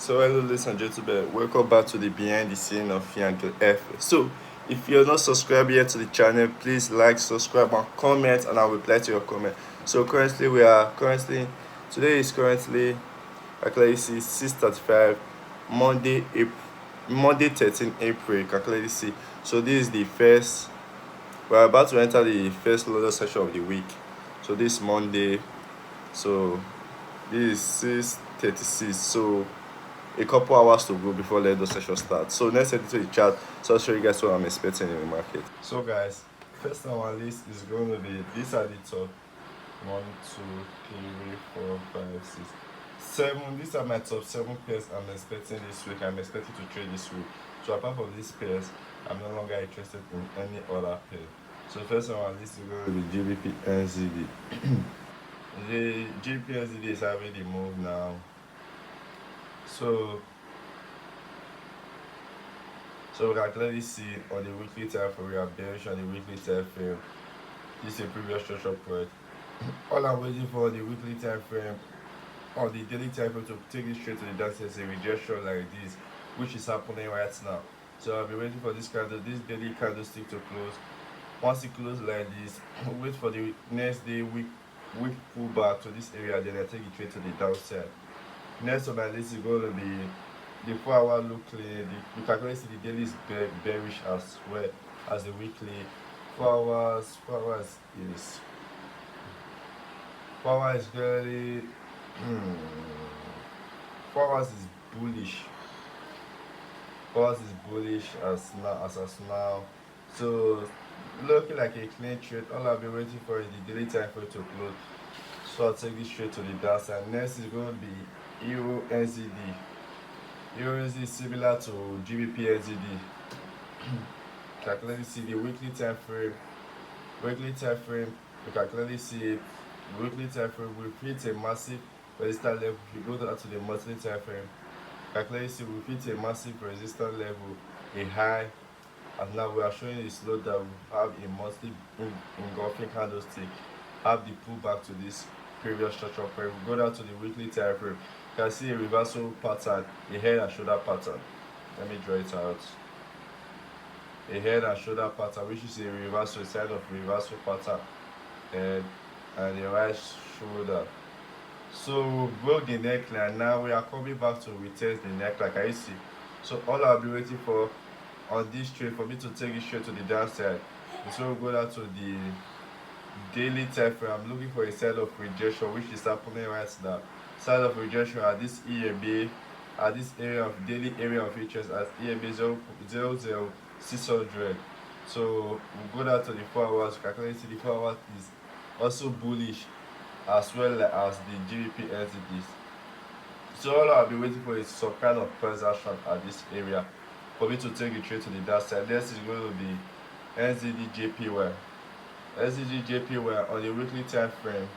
So hello ladies and gentlemen, welcome back to the behind the scene of Fianco F. So if you're not subscribed yet to the channel, please like, subscribe and comment and I'll reply to your comment. So today is currently calculate see 6:35 Monday April Monday 13 April calculate see. So this is the first we're about to enter the first loader session of the week. So this Monday, so this is 6:36. So a couple hours to go before let the session start. So let's head into the chat. So I'll show you guys what I'm expecting in the market. So guys, first on our list is going to be these are the top 1, 2, 3, 4, 5, 6, 7. These are my top 7 pairs I'm expecting this week. I'm expecting to trade this week. So apart from these pairs, I'm no longer interested in any other pair. So first on our list is going to be GBP NZD. The GBP NZD is having the move now. So we can clearly see on the weekly time frame, we are bearish on the weekly time frame. This is a previous structure point. All I'm waiting for the weekly time frame or the daily time frame to take this straight to the downside is a rejection like this, which is happening right now. So I'll be waiting for this daily candlestick to close. Once it closes like this, wait for the next day week pullback to this area, then I take it straight to the downside. Next on my list is going to be the 4-hour look clear. You can clearly see the daily is bearish as well as the weekly. 4 hours is 4 hours is very 4 hours is bullish. 4 hours is bullish as now. So looking like a clean trade. All I'll be waiting for is the daily time frame to close. So I'll take this straight to the downside. Next is going to be Euro NZD. Euro NZD is similar to GBP NZD. You can clearly see the weekly time frame. You can clearly see the weekly time frame will hit a massive resistance level. If you go down to the monthly time frame, you can clearly see we hit a massive resistance level, a high, and now we are showing a slowdown. We have a monthly engulfing candlestick, have the pullback to this previous structure point. We go down to the weekly time frame. You can see a reversal pattern, a head and shoulder pattern. Let me draw it out. A head and shoulder pattern, which is a reversal, a sign of reversal pattern, and the right shoulder. So we broke the neckline. Now we are coming back to retest the neckline. Can you see? So all I'll be waiting for on this trade for me to take it straight to the downside. So we go down to the daily time frame. I'm looking for a side of rejection, which is happening right now. Side of rejection at this EMA, at this area of daily area of interest at EMA 00600. So we'll go down to the 4 hours. You can clearly see the 4 hours is also bullish as well as the GBP NZDs. So all I'll be waiting for is some kind of price action at this area for me to take the trade to the downside. Next is going to be NZD JPY. NZD JPY on the weekly time frame.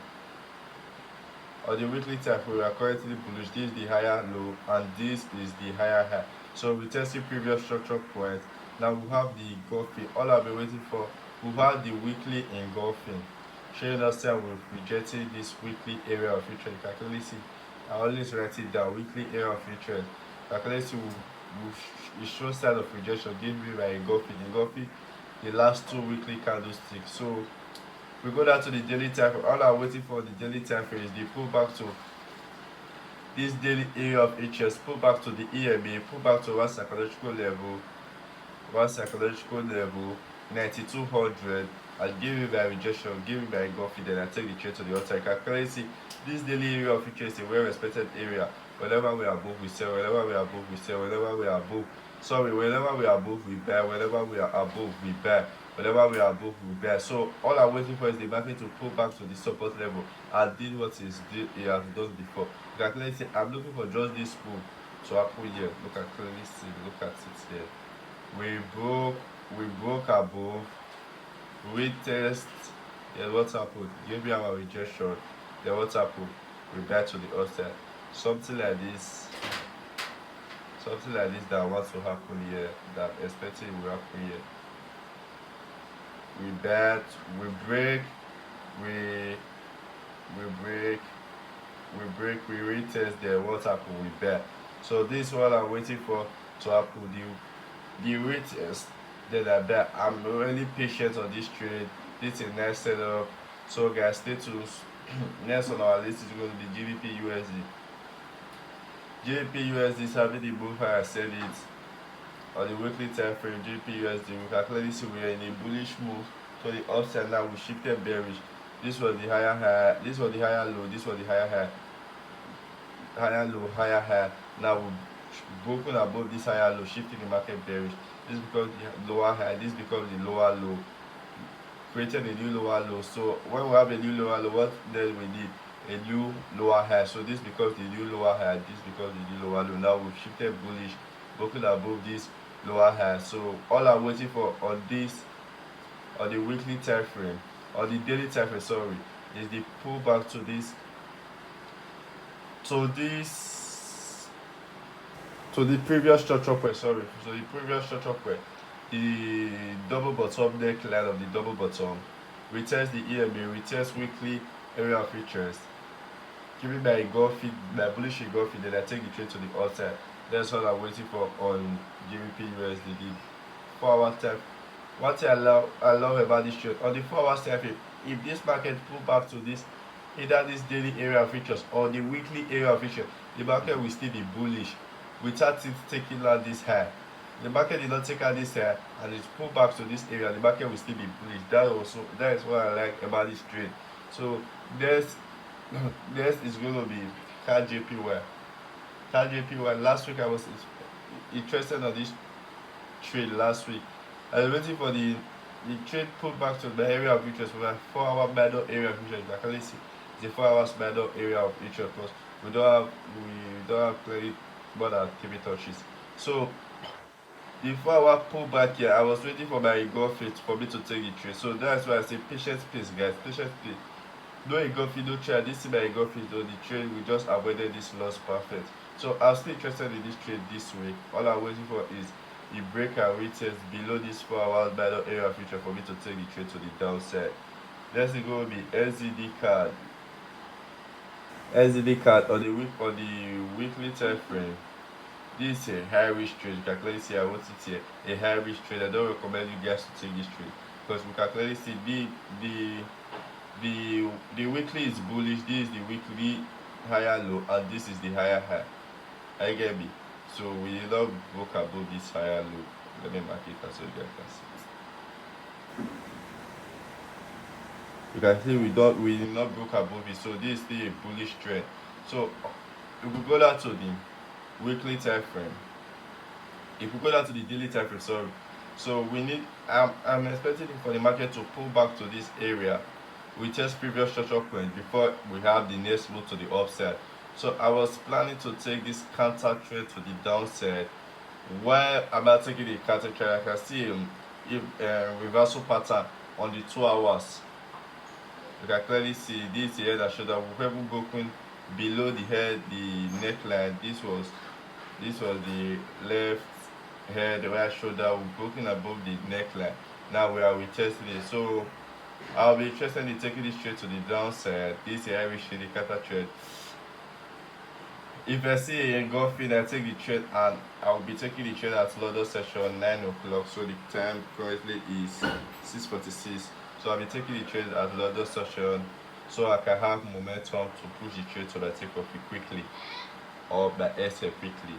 On the weekly time frame, we are currently bullish. This is the higher low and this is the higher high. So we tested previous structure point. Now we have the engulfing. All I'll be waiting for, we have the weekly engulfing. Showing us that we've rejected this weekly area of interest. You can clearly see, I always write it down, weekly area of interest. You can clearly see it shows sign of rejection, give me by engulfing the last 2 weekly candlesticks. So we go down to the daily time frame. All I'm waiting for the daily time frame is the pullback to this daily area of interest, pull back to the EMA, pull back to one psychological level, 9200, and give me my rejection, give me my engulfing, then I take the trade to the outside. You can clearly see this daily area of interest is a well respected area. Whenever we are above, we sell. Whenever we are above, we sell. Whenever we are above, whenever we are above, we buy. Whenever we are above, we buy. Whenever we are above, we buy. So all I'm waiting for is the market to pull back to the support level and did what it has done before. You can clearly see I'm looking for just this move to happen here. Look at clearly see, look at it here. We broke above, retest, then what happened? Give me our rejection, then what happened? We buy to the outside. Something like this that wants to happen here, that I'm expecting will happen here. We bet, we break, we retest, then what happened? We bet. So this is what I'm waiting for to happen. The rate is that I bet I'm really patient on this trade. This is next setup. So guys, stay tuned. Next on our list is going to be GBP USD. GBP USD is having the move how I said it on the weekly time frame. GBP USD, we can clearly see we are in a bullish move to the upside. Now we shifted bearish. This was the higher high, this was the higher low, this was the higher high, higher low, higher high. Now we've broken above this higher low, shifting the market bearish. This becomes the lower high, this becomes the lower low, created a new lower low. So when we have a new lower low, what then we need a new lower high. So this becomes the new lower high, this becomes the new lower low. Now we've shifted bullish, broken above this lower high. So all I'm waiting for on this, on the weekly time frame, or the daily time frame, sorry, is the pullback to this, to the previous structure point, sorry, so the previous structure point, the double bottom neckline of the double bottom, retest the EMA, retest weekly area of interest, giving my engulfing, my bullish engulfing, then I take the trade to the outside. That's what I'm waiting for on GBP USD. The 4-hour time. What I love about this trade on the 4-hour time frame, if this market pull back to this, either this daily area of interest or the weekly area of interest, the market will still be bullish without it taking out this high. The market did not take out this high and it's pulled back to this area, the market will still be bullish. That is what I like about this trade. So next is going to be CAD JPY. CAD JPY. Last week I was interested on this trade last week. I was waiting for the trade pulled back to the area of interest for a 4-hour middle area of interest. I can see the 4 hours middle area of interest because we don't have clearly more than 3 touches. So the 4-hour pullback here, I was waiting for my engulfing for me to take the trade. So that's why I say patience please guys, patience please. No engulfing, no trade. This is my engulfing, so the trade we just avoided this loss perfect. So I'm still interested in this trade this week. All I'm waiting for is the break and retest below this 4 hours middle area of interest for me to take the trade to the downside. Next is going to be SZD card. SZD card on the weekly time frame. This is a high risk trade. You can clearly see I want it here. A high risk trade. I don't recommend you guys to take this trade because we can clearly see the weekly is bullish. This is the weekly higher low and this is the higher high. I get me. So we did not broke above this higher low. Let me mark it so you guys can see. You can see we did not broke above it. So this is still a bullish trend. So if we go down to the weekly time frame, if we go down to the daily time frame, sorry. So we need I'm expecting for the market to pull back to this area. We test previous structure point before we have the next move to the upside. So I was planning to take this counter trade to the downside. While I'm not taking the counter trade, I can see a reversal pattern on the 2 hours. You can clearly see this head and shoulder. We've even broken below the head, the neckline. This was the left head, the right shoulder. We've broken above the neckline. Now we are retesting it. So I'll be interested in taking this trade to the downside. This is Irish the counter trade. If I see a engulfing, I take the trade and I'll be taking the trade at London session 9 o'clock. So the time currently is 6:46. So I'll be taking the trade at London session so I can have momentum to push the trade so that I take profit quickly or by SF quickly.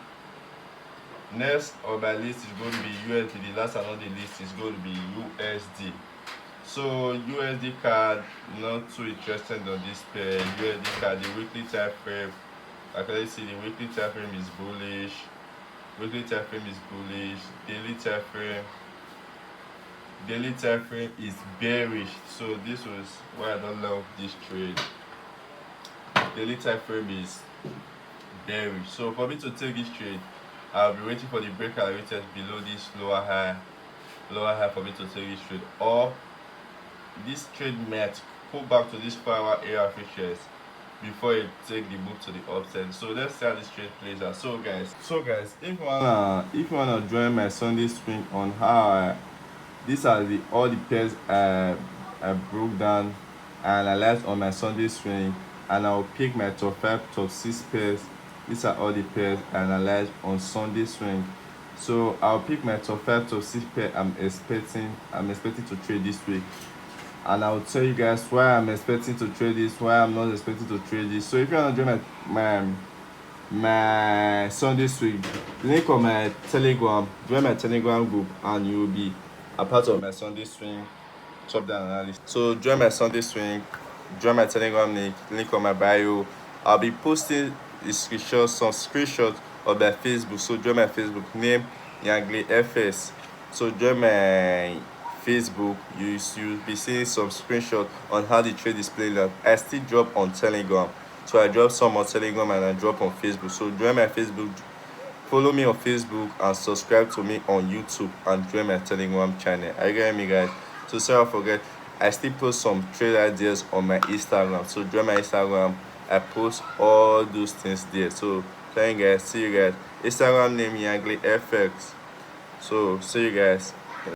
Next on my list is going to be USD. The last and on the list is going to be USD. So USD card, not too interested on this pair. USD card, the weekly time frame. I can see the weekly time frame is bullish. Weekly time frame is bullish. Daily time frame is bearish. So this was why I don't love this trade. Daily time frame is bearish. So for me to take this trade, I'll be waiting for the breakout retest below this lower high for me to take this trade, or this trade might pull back to this 4-hour area of interest before you take the move to the upside. So let's see how this trade plays out. So guys, if you wanna join my Sunday swing on how these are all the pairs I broke down and analyzed on my Sunday swing, and I'll pick my top 5, top 6 pairs These are all the pairs I analyzed on Sunday Swing. So I'll pick my top 5 to 6 pair I'm expecting to trade this week. And I'll tell you guys why I'm expecting to trade this, why I'm not expecting to trade this. So if you wanna join my Sunday Swing, link on my Telegram, join my Telegram group, and you will be a part of my Sunday Swing top down analysis. So join my Sunday Swing, join my Telegram link on my bio. I'll be posting some screenshots of my Facebook. So join my Facebook name Yangle FS. So join my Facebook. You'll be seeing some screenshots on how the trade is playing out. I still drop on Telegram. So I drop some on Telegram and I drop on Facebook. So join my Facebook, follow me on Facebook, and subscribe to me on YouTube, and join my Telegram channel. Are you getting me, guys? So sorry I forget, I still post some trade ideas on my Instagram. So join my Instagram. I post all those things there. So thank you guys. See you guys. Instagram name Yangle FX. So see you guys.